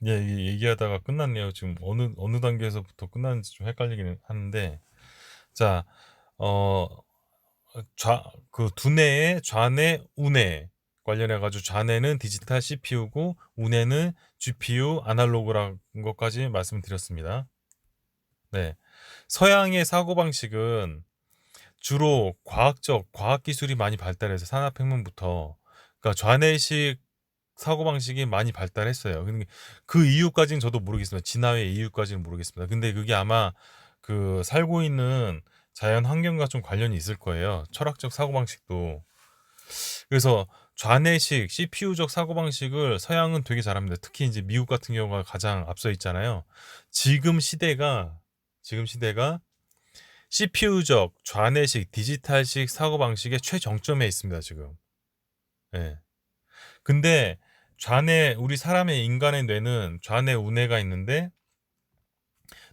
예, 얘기하다가 끝났네요. 지금 어느 단계에서부터 끝났는지 좀 헷갈리기는 하는데, 자, 어, 그 두뇌의 좌뇌, 우뇌 관련해 가지고 좌뇌는 디지털 CPU고 우뇌는 GPU 아날로그라는 것까지 말씀드렸습니다. 네. 서양의 사고방식은 주로 과학 기술이 많이 발달해서 산업혁명부터, 그러니까 좌뇌식 사고방식이 많이 발달했어요. 근데 그 이유까지는 저도 모르겠습니다. 진화의 이유까지는 모르겠습니다. 근데 그게 아마 그 살고 있는 자연 환경과 좀 관련이 있을 거예요. 철학적 사고방식도. 그래서 좌뇌식 CPU적 사고방식을 서양은 되게 잘합니다. 특히 이제 미국 같은 경우가 가장 앞서 있잖아요. 지금 시대가 지금 시대가 CPU적 좌뇌식 디지털식 사고방식의 최정점에 있습니다. 지금. 예. 근데 좌뇌 우리 사람의 인간의 뇌는 좌뇌 우뇌가 있는데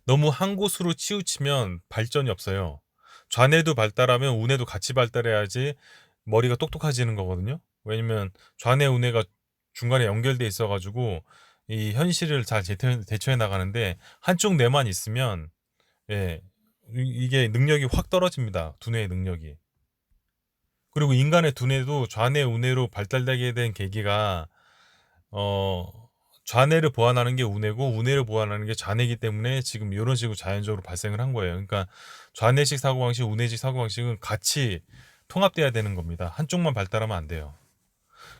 너무 한 곳으로 치우치면 발전이 없어요. 좌뇌도 발달하면 우뇌도 같이 발달해야지 머리가 똑똑해지는 거거든요. 왜냐면 좌뇌 우뇌가 중간에 연결돼 있어 가지고 이 현실을 잘 대처해 나가는데 한쪽 뇌만 있으면, 예, 이게 능력이 확 떨어집니다. 두뇌의 능력이. 그리고 인간의 두뇌도 좌뇌 우뇌로 발달되게 된 계기가 어 좌뇌를 보완하는 게 우뇌고 우뇌를 보완하는 게 좌뇌이기 때문에 지금 이런 식으로 자연적으로 발생을 한 거예요. 그러니까 좌뇌식 사고방식, 우뇌식 사고방식은 같이 통합돼야 되는 겁니다. 한쪽만 발달하면 안 돼요.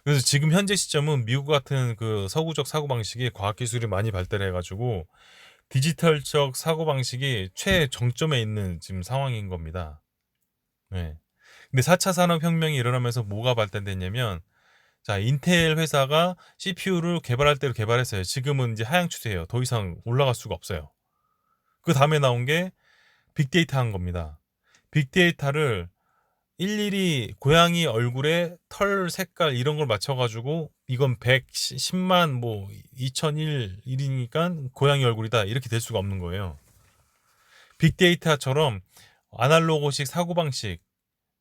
그래서 지금 현재 시점은 미국 같은 그 서구적 사고방식이 과학기술이 많이 발달해가지고 디지털적 사고방식이 최정점에 있는 지금 상황인 겁니다. 네. 근데 4차 산업혁명이 일어나면서 뭐가 발달됐냐면, 자, 인텔 회사가 CPU를 개발할 대로 개발했어요. 지금은 이제 하향 추세예요. 더 이상 올라갈 수가 없어요. 그 다음에 나온 게 빅데이터 한 겁니다. 빅데이터를 일일이 고양이 얼굴에 털 색깔 이런 걸 맞춰가지고 이건 110만 뭐 2001이니까 고양이 얼굴이다 이렇게 될 수가 없는 거예요. 빅데이터처럼 아날로그식 사고방식,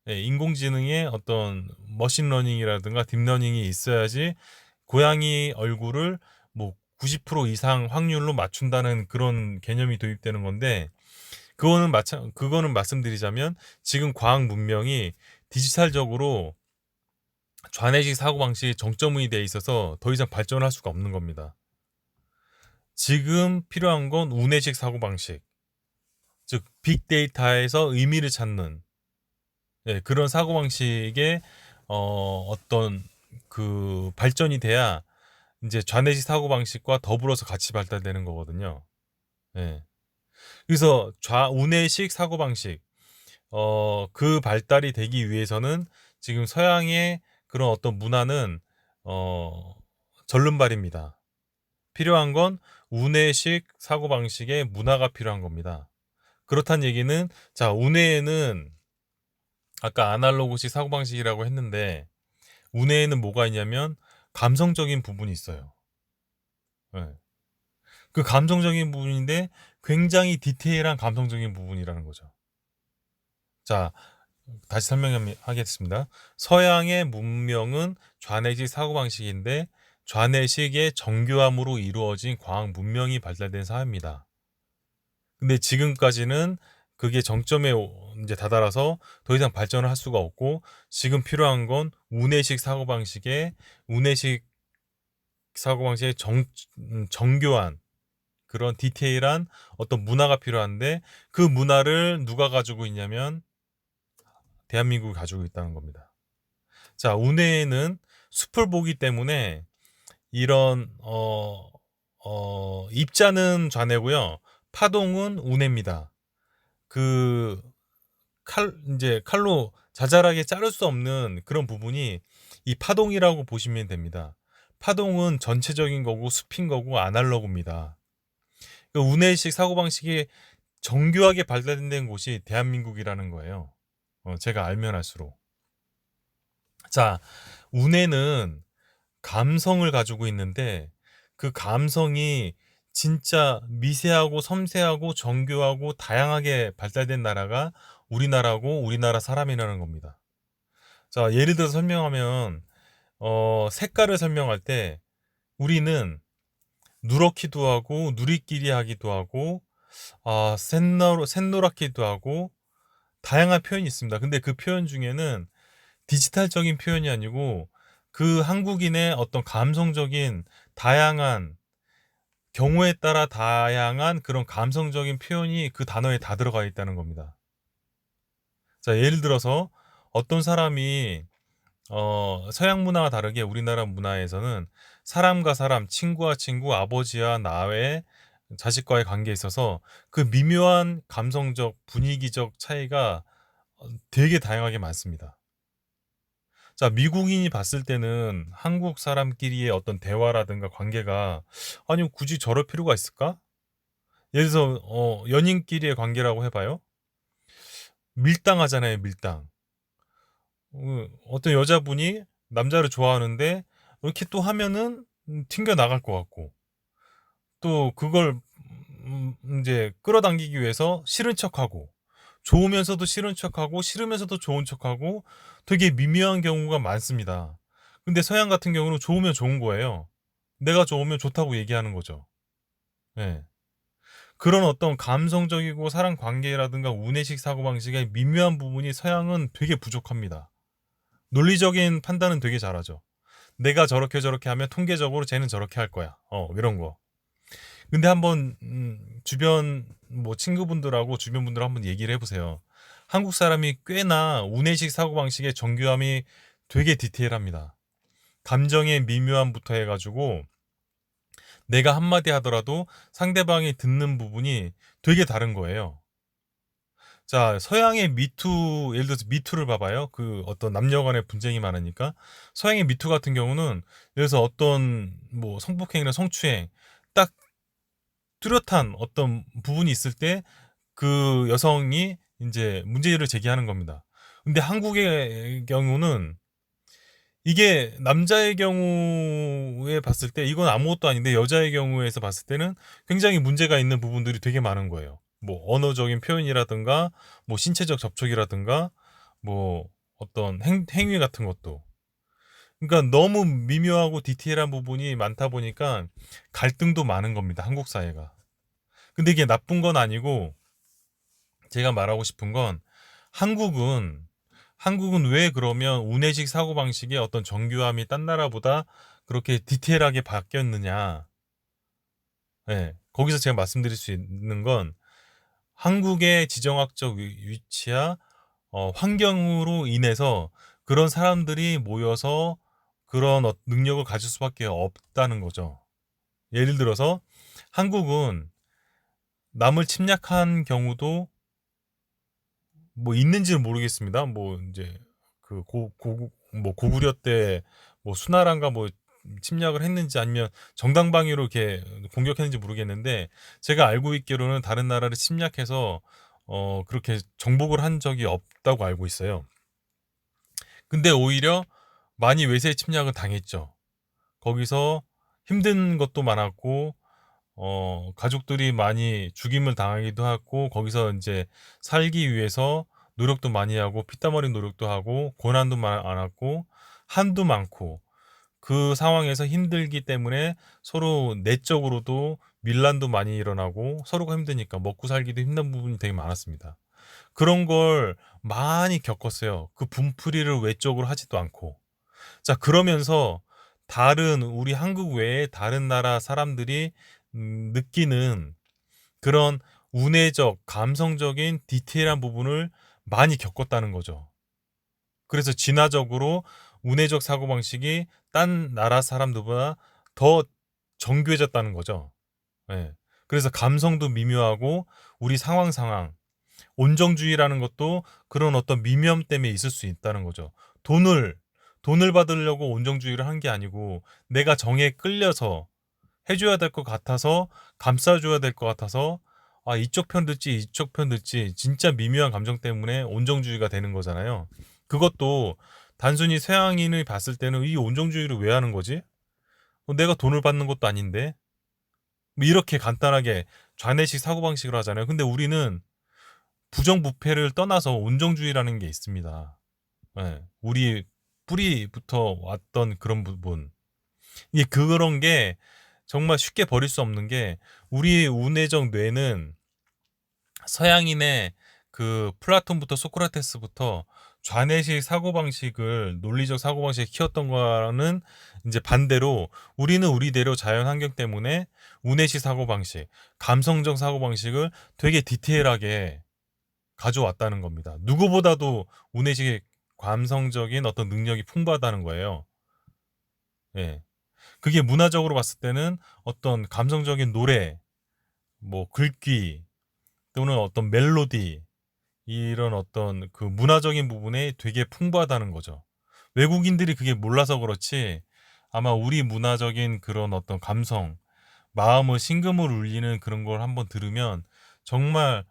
예, 인공지능의 어떤 머신러닝이라든가 딥러닝이 있어야지 고양이 얼굴을 뭐 90% 이상 확률로 맞춘다는 그런 개념이 도입되는 건데, 그거는 말씀드리자면 지금 과학 문명이 디지털적으로 좌뇌식 사고방식이 정점이 돼 있어서 더 이상 발전할 수가 없는 겁니다. 지금 필요한 건 우뇌식 사고방식, 즉 빅데이터에서 의미를 찾는, 예, 그런 사고방식의 어떤 그 발전이 돼야 이제 좌뇌식 사고방식과 더불어서 같이 발달되는 거거든요. 예. 그래서 우뇌식 사고방식, 그 발달이 되기 위해서는 지금 서양의 그런 어떤 문화는 어, 절름발입니다. 필요한 건 우뇌식 사고방식의 문화가 필요한 겁니다. 그렇다는 얘기는, 자, 우뇌에는 아까 아날로그식 사고방식이라고 했는데 우뇌에는 뭐가 있냐면 감성적인 부분이 있어요. 예. 그 감성적인 부분인데 굉장히 디테일한 감성적인 부분이라는 거죠. 자, 다시 설명하겠습니다. 서양의 문명은 좌뇌식 사고방식인데 좌뇌식의 정교함으로 이루어진 과학 문명이 발달된 사회입니다. 근데 지금까지는 그게 정점에 이제 다다라서 더 이상 발전을 할 수가 없고, 지금 필요한 건 우뇌식 사고방식의 정교한 그런 디테일한 어떤 문화가 필요한데, 그 문화를 누가 가지고 있냐면 대한민국이 가지고 있다는 겁니다. 자, 우뇌에는 숲을 보기 때문에 이런 입자는 좌뇌고요. 파동은 우뇌입니다. 그 이제 칼로 자잘하게 자를 수 없는 그런 부분이 이 파동이라고 보시면 됩니다. 파동은 전체적인 거고 숲인 거고 아날로그입니다. 그 우뇌식 사고방식이 정교하게 발달된 곳이 대한민국이라는 거예요. 제가 알면 할수록. 자, 우뇌는 감성을 가지고 있는데 그 감성이 진짜 미세하고 섬세하고 정교하고 다양하게 발달된 나라가 우리나라고 우리나라 사람이라는 겁니다. 자, 예를 들어서 설명하면 색깔을 설명할 때 우리는 누렇기도 하고 누리끼리 하기도 하고 샛노랗기도 하고 다양한 표현이 있습니다. 근데 그 표현 중에는 디지털적인 표현이 아니고 그 한국인의 어떤 감성적인 다양한 경우에 따라 다양한 그런 감성적인 표현이 그 단어에 다 들어가 있다는 겁니다. 자, 예를 들어서 어떤 사람이 서양 문화와 다르게 우리나라 문화에서는 사람과 사람, 친구와 친구, 아버지와 나의 자식과의 관계에 있어서 그 미묘한 감성적, 분위기적 차이가 되게 다양하게 많습니다. 자, 미국인이 봤을 때는 한국 사람끼리의 어떤 대화라든가 관계가 아니 굳이 저럴 필요가 있을까? 예를 들어서 연인끼리의 관계라고 해봐요. 밀당하잖아요, 밀당. 어떤 여자분이 남자를 좋아하는데 이렇게 또 하면은 튕겨 나갈 것 같고 또 그걸 이제 끌어당기기 위해서 싫은 척하고 좋으면서도 싫은 척하고 싫으면서도 좋은 척하고 되게 미묘한 경우가 많습니다. 근데 서양 같은 경우는 좋으면 좋은 거예요. 내가 좋으면 좋다고 얘기하는 거죠. 예. 그런 어떤 감성적이고 사람 관계라든가 운의식 사고방식의 미묘한 부분이 서양은 되게 부족합니다. 논리적인 판단은 되게 잘하죠. 내가 저렇게 하면 통계적으로 쟤는 저렇게 할 거야. 이런 거. 근데 한번 주변 뭐 친구분들하고 주변 분들 한번 얘기를 해보세요. 한국 사람이 꽤나 운의식 사고방식의 정교함이 되게 디테일합니다. 감정의 미묘함부터 해가지고 내가 한마디 하더라도 상대방이 듣는 부분이 되게 다른 거예요. 자, 서양의 미투, 예를 들어서 미투를 봐봐요. 그 어떤 남녀 간의 분쟁이 많으니까. 서양의 미투 같은 경우는, 예를 들어서 어떤 뭐 성폭행이나 성추행, 딱 뚜렷한 어떤 부분이 있을 때 그 여성이 이제 문제를 제기하는 겁니다. 근데 한국의 경우는 이게 남자의 경우에 봤을 때 이건 아무것도 아닌데 여자의 경우에서 봤을 때는 굉장히 문제가 있는 부분들이 되게 많은 거예요. 뭐 언어적인 표현이라든가 뭐 신체적 접촉이라든가 뭐 어떤 행위 같은 것도. 그러니까 너무 미묘하고 디테일한 부분이 많다 보니까 갈등도 많은 겁니다. 한국 사회가. 근데 이게 나쁜 건 아니고 제가 말하고 싶은 건 한국은 한국은 왜 그러면 운해식 사고방식의 어떤 정교함이 딴 나라보다 그렇게 디테일하게 바뀌었느냐. 네, 거기서 제가 말씀드릴 수 있는 건 한국의 지정학적 위치와 환경으로 인해서 그런 사람들이 모여서 그런 능력을 가질 수밖에 없다는 거죠. 예를 들어서 한국은 남을 침략한 경우도 뭐 있는지는 모르겠습니다. 뭐 이제 그 뭐 고구려 때 뭐 수나라인가 뭐 침략을 했는지 아니면 정당방위로 이렇게 공격했는지 모르겠는데 제가 알고 있기로는 다른 나라를 침략해서 그렇게 정복을 한 적이 없다고 알고 있어요. 근데 오히려 많이 외세 침략을 당했죠. 거기서 힘든 것도 많았고 가족들이 많이 죽임을 당하기도 하고 거기서 이제 살기 위해서 노력도 많이 하고 피땀 흘린 노력도 하고 고난도 많았고 한도 많고 그 상황에서 힘들기 때문에 서로 내적으로도 밀란도 많이 일어나고 서로가 힘드니까 먹고 살기도 힘든 부분이 되게 많았습니다. 그런 걸 많이 겪었어요. 그 분풀이를 외적으로 하지도 않고. 자, 그러면서 다른 우리 한국 외에 다른 나라 사람들이 느끼는 그런 운해적, 감성적인 디테일한 부분을 많이 겪었다는 거죠. 그래서 진화적으로 운해적 사고방식이 딴 나라 사람들보다 더 정교해졌다는 거죠. 예. 그래서 감성도 미묘하고 우리 상황, 온정주의라는 것도 그런 어떤 미묘함 때문에 있을 수 있다는 거죠. 돈을 돈을 받으려고 온정주의를 한 게 아니고 내가 정에 끌려서 해줘야 될 것 같아서 감싸줘야 될 것 같아서 이쪽 편 들지 이쪽 편 들지 진짜 미묘한 감정 때문에 온정주의가 되는 거잖아요. 그것도 단순히 서양인이 봤을 때는 이 온정주의를 왜 하는 거지? 내가 돈을 받는 것도 아닌데 뭐 이렇게 간단하게 좌뇌식 사고방식으로 하잖아요. 근데 우리는 부정부패를 떠나서 온정주의라는 게 있습니다. 예, 우리 뿌리부터 왔던 그런 부분. 이게 그런 게 정말 쉽게 버릴 수 없는 게 우리의 운해적 뇌는 서양인의 그 플라톤부터 소크라테스부터 좌뇌식 사고방식을 논리적 사고방식에 키웠던 거는 이제 반대로 우리는 우리대로 자연 환경 때문에 우뇌식 사고방식, 감성적 사고방식을 되게 디테일하게 가져왔다는 겁니다. 누구보다도 우뇌식 감성적인 어떤 능력이 풍부하다는 거예요. 예. 그게 문화적으로 봤을 때는 어떤 감성적인 노래, 뭐 글귀 또는 어떤 멜로디 이런 어떤 그 문화적인 부분에 되게 풍부하다는 거죠. 외국인들이 그게 몰라서 그렇지 아마 우리 문화적인 그런 어떤 감성, 마음을 심금을 울리는 그런 걸 한번 들으면 정말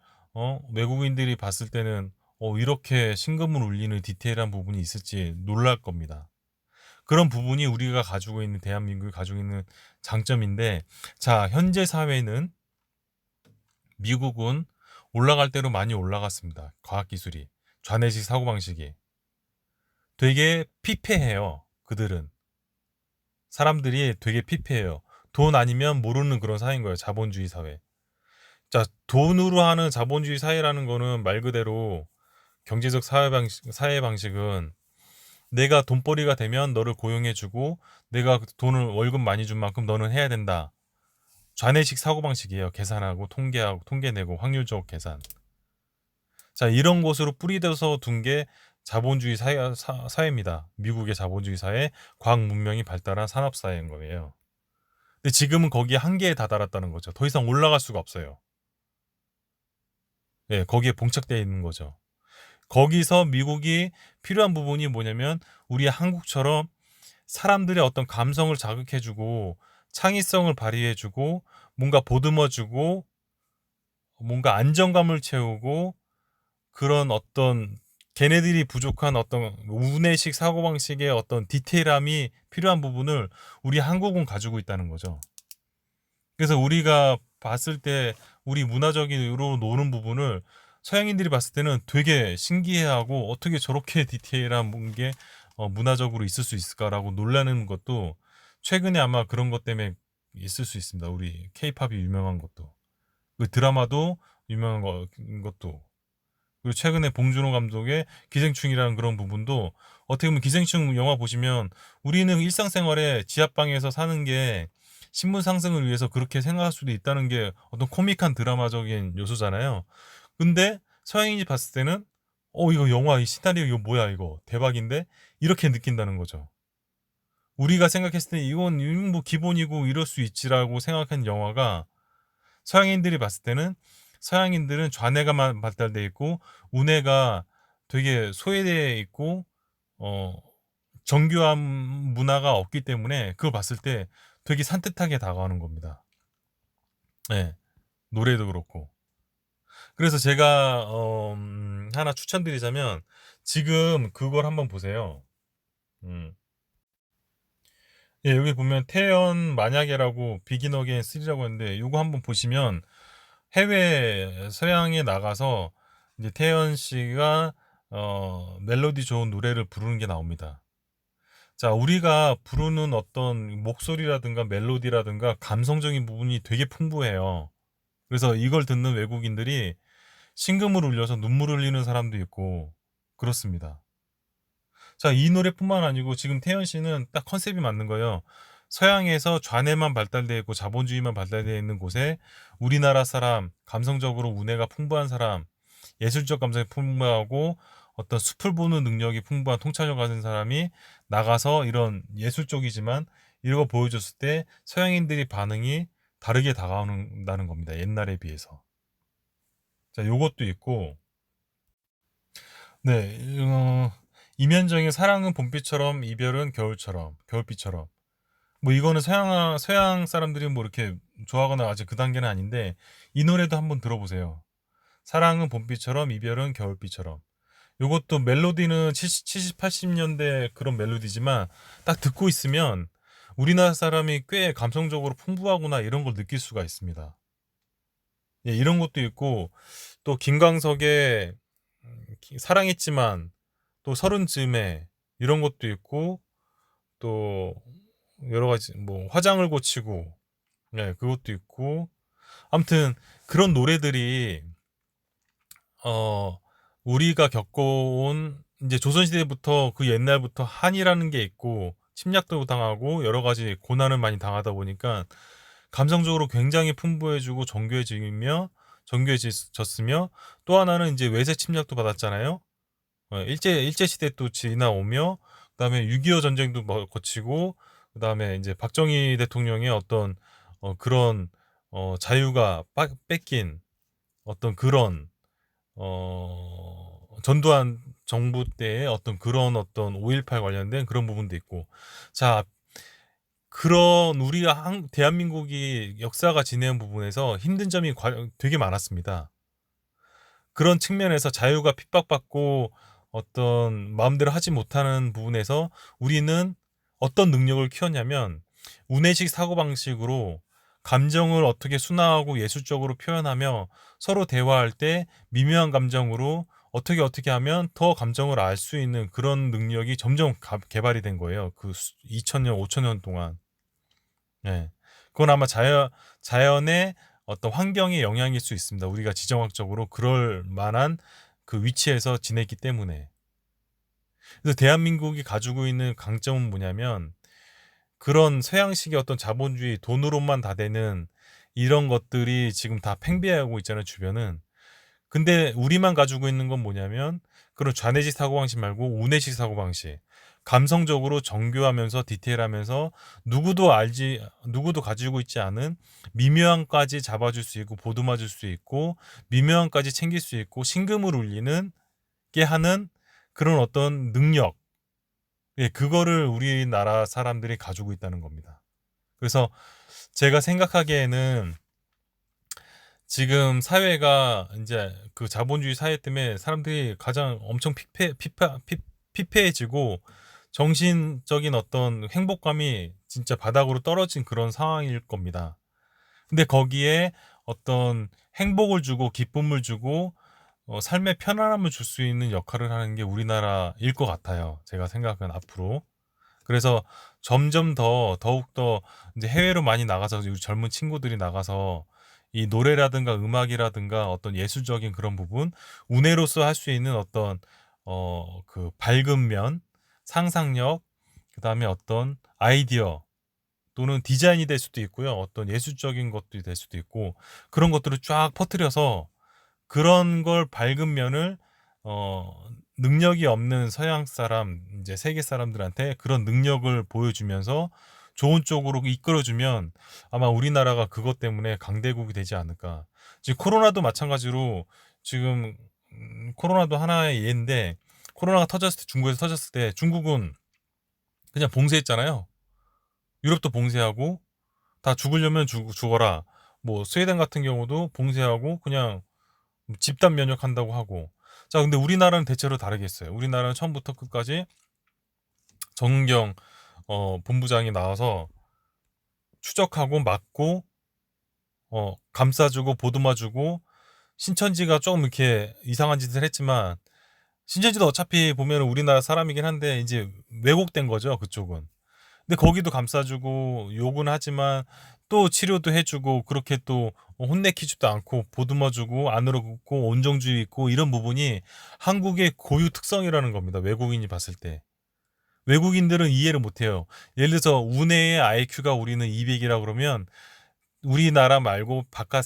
외국인들이 봤을 때는 이렇게 심금을 울리는 디테일한 부분이 있을지 놀랄 겁니다. 그런 부분이 우리가 가지고 있는 대한민국이 가지고 있는 장점인데 자 현재 사회는 미국은 올라갈 대로 많이 올라갔습니다. 과학기술이 좌뇌식 사고방식이 되게 피폐해요. 그들은 사람들이 되게 피폐해요. 돈 아니면 모르는 그런 사회인 거예요. 자본주의 사회. 자 돈으로 하는 자본주의 사회라는 거는 말 그대로 경제적 사회 방식은 내가 돈벌이가 되면 너를 고용해주고 내가 돈을 월급 많이 준 만큼 너는 해야 된다. 좌뇌식 사고방식이에요. 계산하고 통계하고 통계 내고 확률적 계산. 자 이런 곳으로 뿌리대서 둔 게 자본주의 사회입니다. 미국의 자본주의 사회, 과학 문명이 발달한 산업 사회인 거예요. 근데 지금은 거기에 한계에 다다랐다는 거죠. 더 이상 올라갈 수가 없어요. 네, 거기에 봉착되어 있는 거죠. 거기서 미국이 필요한 부분이 뭐냐면 우리 한국처럼 사람들의 어떤 감성을 자극해주고 창의성을 발휘해주고 뭔가 보듬어주고 뭔가 안정감을 채우고 그런 어떤 걔네들이 부족한 어떤 우뇌식 사고방식의 어떤 디테일함이 필요한 부분을 우리 한국은 가지고 있다는 거죠. 그래서 우리가 봤을 때 우리 문화적으로 노는 부분을 서양인들이 봤을 때는 되게 신기해하고 어떻게 저렇게 디테일한 게 문화적으로 있을 수 있을까라고 놀라는 것도 최근에 아마 그런 것 때문에 있을 수 있습니다. 우리 케이팝이 유명한 것도 그 드라마도 유명한 것도 그리고 최근에 봉준호 감독의 기생충이라는 그런 부분도 어떻게 보면 기생충 영화 보시면 우리는 일상생활에 지하방에서 사는 게 신분 상승을 위해서 그렇게 생각할 수도 있다는 게 어떤 코믹한 드라마적인 요소잖아요. 근데 서양인이 봤을 때는 이거 영화 이 시나리오 이거 뭐야 이거 대박인데 이렇게 느낀다는 거죠. 우리가 생각했을 때 이건 뭐 기본이고 이럴 수 있지라고 생각한 영화가 서양인들이 봤을 때는 서양인들은 좌뇌가 발달돼 있고 우뇌가 되게 소외되어 있고 어 정교한 문화가 없기 때문에 그걸 봤을 때 되게 산뜻하게 다가오는 겁니다. 네, 노래도 그렇고. 그래서 제가 하나 추천드리자면 지금 그걸 한번 보세요. 음. 예, 여기 보면 태연 만약에라고 비긴 어게인 3라고 했는데 이거 한번 보시면 해외 서양에 나가서 이제 태연 씨가 멜로디 좋은 노래를 부르는 게 나옵니다. 자, 우리가 부르는 어떤 목소리라든가 멜로디라든가 감성적인 부분이 되게 풍부해요. 그래서 이걸 듣는 외국인들이 심금을 울려서 눈물을 흘리는 사람도 있고 그렇습니다. 자, 이 노래뿐만 아니고 지금 태연 씨는 딱 컨셉이 맞는 거예요. 서양에서 좌뇌만 발달되어 있고 자본주의만 발달되어 있는 곳에 우리나라 사람, 감성적으로 우뇌가 풍부한 사람, 예술적 감성이 풍부하고 어떤 숲을 보는 능력이 풍부한 통찰력 가진 사람이 나가서 이런 예술적이지만 이런 거 보여줬을 때 서양인들이 반응이 다르게 다가오는다는 겁니다. 옛날에 비해서. 자, 요것도 있고, 네, 이면정의 사랑은 봄비처럼 이별은 겨울처럼, 겨울비처럼. 뭐 이거는 서양 사람들이 뭐 이렇게 좋아하거나 아직 그 단계는 아닌데 이 노래도 한번 들어보세요. 사랑은 봄비처럼 이별은 겨울비처럼. 요것도 멜로디는 70, 80년대 그런 멜로디지만 딱 듣고 있으면 우리나라 사람이 꽤 감성적으로 풍부하구나 이런 걸 느낄 수가 있습니다. 예, 이런 것도 있고 또 김광석의 사랑했지만 또 서른쯤에 이런 것도 있고 또 여러 가지 뭐 화장을 고치고 네, 그것도 있고 아무튼 그런 노래들이 어 우리가 겪어온 이제 조선시대부터 그 옛날부터 한이라는 게 있고 침략도 당하고 여러 가지 고난을 많이 당하다 보니까 감성적으로 굉장히 풍부해지고 정교해졌으며 또 하나는 이제 외세 침략도 받았잖아요. 일제 시대 또 지나오며 그다음에 6.25 전쟁도 거치고 그다음에 이제 박정희 대통령의 어떤 그런 자유가 뺏긴 어떤 그런 전두환 정부 때의 어떤 그런 어떤 5.18 관련된 그런 부분도 있고 자 그런 우리가 대한민국이 역사가 지내온 부분에서 힘든 점이 되게 많았습니다. 그런 측면에서 자유가 핍박받고 어떤 마음대로 하지 못하는 부분에서 우리는 어떤 능력을 키웠냐면 운해식 사고방식으로 감정을 어떻게 순화하고 예술적으로 표현하며 서로 대화할 때 미묘한 감정으로 어떻게 하면 더 감정을 알 수 있는 그런 능력이 점점 개발이 된 거예요. 그 2000년, 5000년 동안. 네. 그건 아마 자연의 어떤 환경의 영향일 수 있습니다. 우리가 지정학적으로 그럴 만한 그 위치에서 지냈기 때문에. 그래서 대한민국이 가지고 있는 강점은 뭐냐면 그런 서양식의 어떤 자본주의 돈으로만 다 되는 이런 것들이 지금 다 팽배하고 있잖아요, 주변은. 근데 우리만 가지고 있는 건 뭐냐면 그런 좌뇌식 사고방식 말고 우뇌식 사고방식. 감성적으로 정교하면서 디테일하면서 누구도 가지고 있지 않은 미묘함까지 잡아줄 수 있고 보듬어줄 수 있고 미묘함까지 챙길 수 있고 심금을 울리는 게 하는 그런 어떤 능력. 예, 그거를 우리나라 사람들이 가지고 있다는 겁니다. 그래서 제가 생각하기에는 지금 사회가 이제 그 자본주의 사회 때문에 사람들이 가장 엄청 피폐해지고 정신적인 어떤 행복감이 진짜 바닥으로 떨어진 그런 상황일 겁니다. 근데 거기에 어떤 행복을 주고 기쁨을 주고 삶의 편안함을 줄 수 있는 역할을 하는 게 우리나라일 것 같아요. 제가 생각은 앞으로. 그래서 점점 더욱더 이제 해외로 많이 나가서 우리 젊은 친구들이 나가서 이 노래라든가 음악이라든가 어떤 예술적인 그런 부분, 운해로서 할 수 있는 어떤 그 밝은 면, 상상력, 그다음에 어떤 아이디어 또는 디자인이 될 수도 있고요. 어떤 예술적인 것도 될 수도 있고 그런 것들을 쫙 퍼뜨려서 그런 걸 밝은 면을 능력이 없는 서양 사람, 이제 세계 사람들한테 그런 능력을 보여주면서 좋은 쪽으로 이끌어주면 아마 우리나라가 그것 때문에 강대국이 되지 않을까. 지금 코로나도 마찬가지로 지금 코로나도 하나의 예인데 코로나가 터졌을 때 중국에서 터졌을 때 중국은 그냥 봉쇄했잖아요. 유럽도 봉쇄하고 다 죽으려면 죽어라. 뭐 스웨덴 같은 경우도 봉쇄하고 그냥 집단 면역한다고 하고 자 근데 우리나라는 대체로 다르겠어요. 우리나라는 처음부터 끝까지 정은경 본부장이 나와서 추적하고 막고 감싸주고 보듬어주고 신천지가 조금 이렇게 이상한 짓을 했지만 신천지도 어차피 보면 우리나라 사람이긴 한데 이제 왜곡된 거죠 그쪽은. 근데 거기도 감싸주고 욕은 하지만 또 치료도 해주고 그렇게 또 혼내키지도 않고 보듬어주고 안으로 긋고 온정주의 있고 이런 부분이 한국의 고유 특성이라는 겁니다. 외국인이 봤을 때. 외국인들은 이해를 못해요. 예를 들어서 운해의 IQ가 우리는 200이라 그러면 우리나라 말고 바깥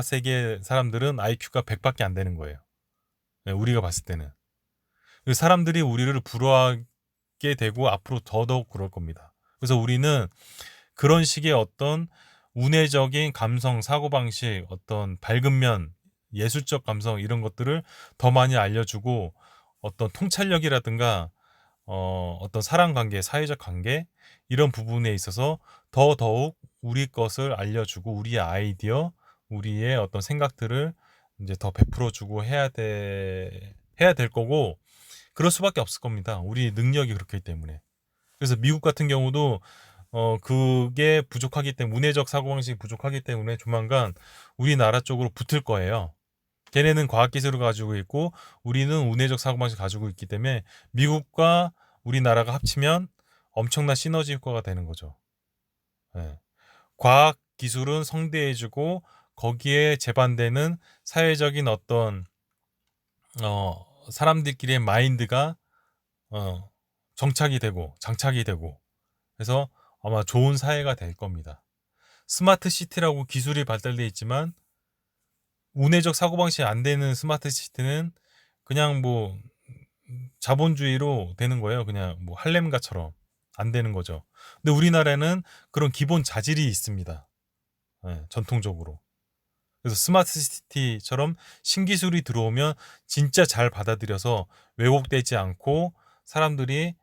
세계 사람들은 IQ가 100밖에 안 되는 거예요. 네, 우리가 봤을 때는. 그 사람들이 우리를 부러워하게 되고 앞으로 더더욱 그럴 겁니다. 그래서 우리는 그런 식의 어떤 운해적인 감성, 사고방식, 어떤 밝은 면, 예술적 감성 이런 것들을 더 많이 알려주고 어떤 통찰력이라든가 어떤 사람 관계, 사회적 관계 이런 부분에 있어서 더더욱 우리 것을 알려주고 우리의 아이디어, 우리의 어떤 생각들을 이제 더 베풀어주고 해야 될 거고 그럴 수밖에 없을 겁니다. 우리 능력이 그렇기 때문에. 그래서 미국 같은 경우도 그게 부족하기 때문에 문해적 사고방식이 부족하기 때문에 조만간 우리나라 쪽으로 붙을 거예요. 걔네는 과학기술을 가지고 있고 우리는 운해적 사고방식을 가지고 있기 때문에 미국과 우리나라가 합치면 엄청난 시너지 효과가 되는 거죠. 예. 과학 기술은 성대해주고 거기에 제반되는 사회적인 어떤 사람들끼리의 마인드가 정착이 되고 장착이 되고 해서 아마 좋은 사회가 될 겁니다. 스마트 시티라고 기술이 발달돼 있지만 운해적 사고방식이 안 되는 스마트 시티는 그냥 뭐 자본주의로 되는 거예요. 그냥 뭐 할렘가처럼 안 되는 거죠. 근데 우리나라는 그런 기본 자질이 있습니다. 네, 전통적으로. 그래서 스마트 시티처럼 신기술이 들어오면 진짜 잘 받아들여서 왜곡되지 않고 사람들이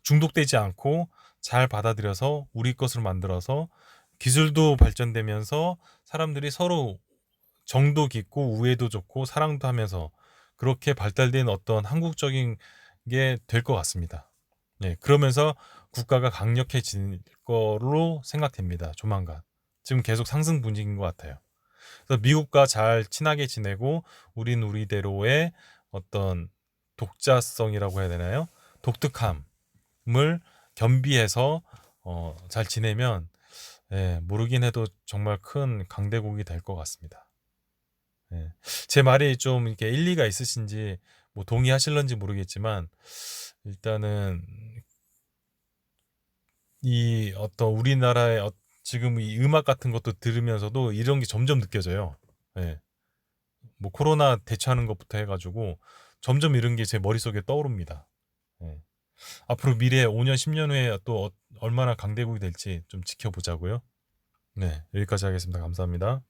중독되지 않고 잘 받아들여서 우리 것으로 만들어서 기술도 발전되면서 사람들이 서로 정도 깊고 우애도 좋고 사랑도 하면서 그렇게 발달된 어떤 한국적인 게 될 것 같습니다. 네, 그러면서 국가가 강력해질 거로 생각됩니다. 조만간. 지금 계속 상승 분위기인 것 같아요. 그래서 미국과 잘 친하게 지내고 우린 우리대로의 어떤 독자성이라고 해야 되나요? 독특함을 겸비해서 잘 지내면 모르긴 해도 정말 큰 강대국이 될 것 같습니다. 제 말이 좀 이렇게 일리가 있으신지 뭐 동의하실런지 모르겠지만 일단은 이 어떤 우리나라의 지금 이 음악 같은 것도 들으면서도 이런 게 점점 느껴져요. 예. 뭐 코로나 대처하는 것부터 해가지고 점점 이런 게 제 머릿속에 떠오릅니다. 예. 앞으로 미래 5년, 10년 후에 또 얼마나 강대국이 될지 좀 지켜보자고요. 네, 여기까지 하겠습니다. 감사합니다.